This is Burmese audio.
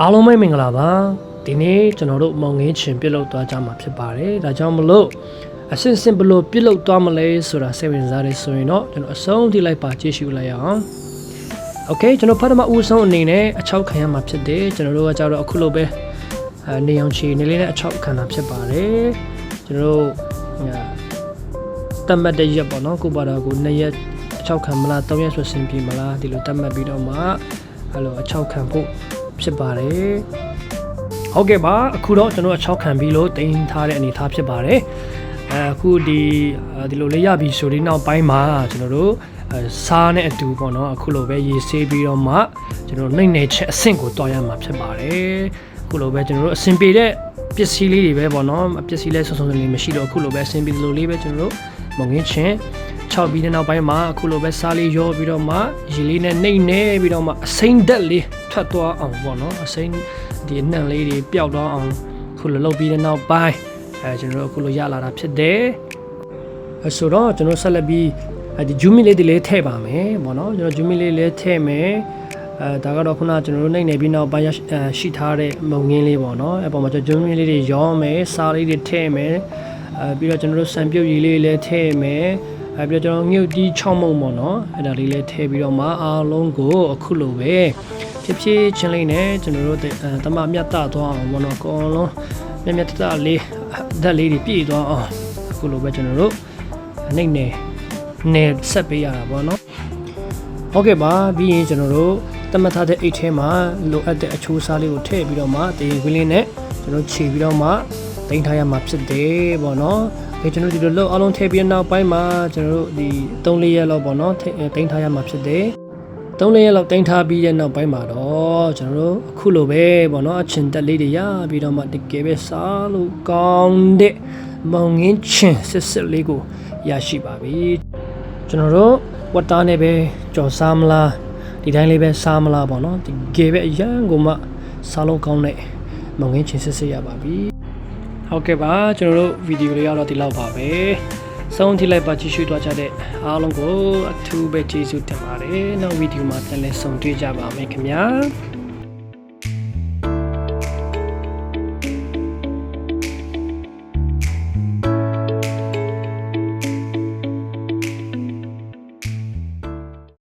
အားလုံးပဲမင်္ဂလာပါဒီနေ့ကျွန်တော်တို့မောင်ငင်းချင်ပြုတ်လောက်သွားကြမှာဖြစ်ပါတယ်ဒါကြောင့်မလို့အစင်စင်ဘလို့ပြုတ်လောက်သွားမလဲဆိုတာစိတ်ဝင်စားတယ်ဆိုရင်တော့ကျွန်တော်အဆုံးထိလိုက်ပါကြည့်ရှုလိုက်အောင်โอเคကျွန်တော်ဖတ်မှာဦးဆုံးအနေနဲ့အချောက်ခံရမှာဖြစ်တယ်ကျွန်တော်တို့ကကြောက်တော့အခုလိုပဲနေအောင်ချီနေလေးနဲ့အချောက်ခံတာဖြစ်ပါတယ်ကျွန်တော်တို့တတ်မှတ်တဲ့ရက်ပေါ့နော်ကိုပါတာကို2ရက်အချောက်ခံမလား3ရက်ဆိုစင်ပြီမလားဒီလိုတတ်မှတ်ပြီးတော့မှအဲ့လိုအချောက်ခံဖို့ဖြစ်ပါတယ်ဟုတ်ကဲ့ပါအခုတော့ကျွန်တော်6ခံပြီးလို့တင်ထားတဲ့အနေအထားဖြစ်ပါတယ်အခုဒီလိုလေးရပြီဆိုဒီနောက်ပိုင်းမှာကျွန်တော်တို့စားနဲ့အတူပေါ့နော်အခုလိုပဲရေဆေးပြီးတော့မှကျွန်တော်နှိမ့်နေချက်အဆင့်ကိုတွားရမှာဖြစ်ပါတယ်အခုလိုပဲကျွန်တော်တို့အဆင်ပြေတဲ့ပစ္စည်းလေးတွေပဲပေါ့နော်ပစ္စည်းလေးစုံစုံလေးမရှိတော့အခုလိုပဲအဆင်ပြေလိုလေးပဲကျွန်တော်တို့မငင်းချင်း6ပြီးတဲ့နောက်ပိုင်းမှာအခုလိုပဲစားလေးရောပြီးတော့မှရေလေးနဲ့နှိမ့်နေပြီးတော့မှအစိမ့်သက်လေးထွက်သွားအောင်ပေါ့နော်အစိမ့်ဒီနှံလေးတွေပျောက်သွားအောင်ခုလိုလုပ်ပြီးတဲ့နောက်ပိုင်းကျွန်တော်တို့အခုလိုရလာတာဖြစ်တယ်ဆိုတော့ကျွန်တော်ဆက်လက်ပြီးဒီဂျူမီလေးတွေလေးထည့်ပါမယ်ပေါ့နော်ကျွန်တော်ဂျူမီလေးလေးထည့်မယ်ဒါကတော့ခုနကျွန်တော်တို့နှိမ့်နေပြီးနောက်ပိုင်းရှိထားတဲ့မုံငင်းလေးပေါ့နော်အပေါ်မှာကျွန်တော်ဂျူမီလေးတွေရောမယ်စားလေးတွေထည့်မယ်ပြီးတော့ကျွန်တော်တို့စံပြုတ်ရည်လေးလည်းထည့်မယ်ပြီးတော့ကျွန်တော်ငှုတ်တီး6မုံပေါ့နော်အဲ့ဒါလေးလည်းထည့်ပြီးတော့မှအားလုံးကိုအခုလိုပဲဖြစ်ဖြစ်ချင်းလေးနဲ့ကျွန်တော်တို့တမမြတ်တသွားအောင်ပေါ့နော်အကုန်လုံးမြတ်တလေးဓာတ်လေးတွေပြည့်သွားအောင်အခုလိုပဲကျွန်တော်တို့နှိမ့်နေဆက်ပေးရတာပေါ့နော်ဟုတ်ကဲ့ပါပြီးရင်ကျွန်တော်တို့တမထားတဲ့အိတ်ထဲမှာလိုအပ်တဲ့အချိုးစားလေးကိုထည့်ပြီးတော့မှတရေခွင်းလေးနဲ့ကျွန်တော်ခြေပြီးတော့မှတင်ထားရမှာဖြစ်တယ်ပေါ့နော်ကျွန်တော်ဒီလိုလောက်အလုံးထည့်ပြီးနောက်ပိုင်းမှာကျွန်တော်တို့ဒီ3-4ရက်လောက်ပေါ့နော်တင်ထားရမှာဖြစ်တယ်3-4ရက်လောက်တင်ထားပြီးတဲ့နောက်ပိုင်းမှာတော့ကျွန်တော်တို့အခုလိုပဲပေါ့နော်အချင်တက်လေးတွေရပြီးတော့မှတကယ်ပဲစားလို့ကောင်းတဲ့မောင်ငင်းချင်စစ်လေးကိုရရှိပါပြီကျွန်တော်တို့ဝတ်သားနဲ့ပဲကြော်စားမလားဒီတိုင်းလေးပဲစားမလားပေါ့နော်တကယ်ပဲအရန်ကိုမှစားလို့ကောင်းတဲ့မောင်ငင်းချင်စစ်ရပါပြီဟုတ်ကဲ့ပါကျွန်တော်တို့ဗီဒီယိုလေးကတော့ဒီလောက်ပါပဲဆုံးထိလိုက်ပါကြည့်ရှုသွားကြတဲ့အားလုံးကိုအထူးပဲကျေးဇူးတင်ပါတယ်နောက်ဗီဒီယိုမှာပြန်လည်ဆုံတွေ့ကြပါမယ်ခင်ဗျာ